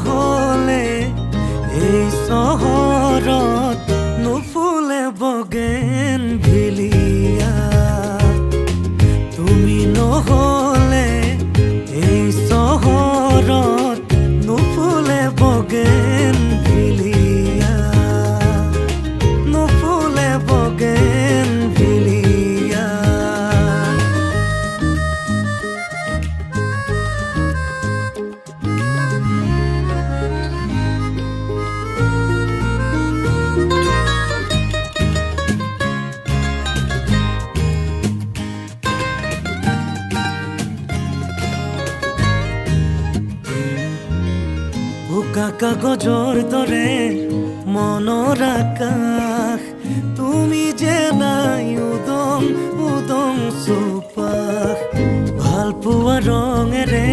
নহ'লে এই চহৰত নুফুলে বগেন ভিলিয়া তুমি নহ'লে এই চহৰত নুফুলে বগেন ভিলিয়া নুফুলে বগেন ভিলিয়া বোকা কাগজৰ দৰে মনৰ আকাশ তুমি যে নাই উদং উদং চৌপাশ ভাল পোৱা ৰঙেৰে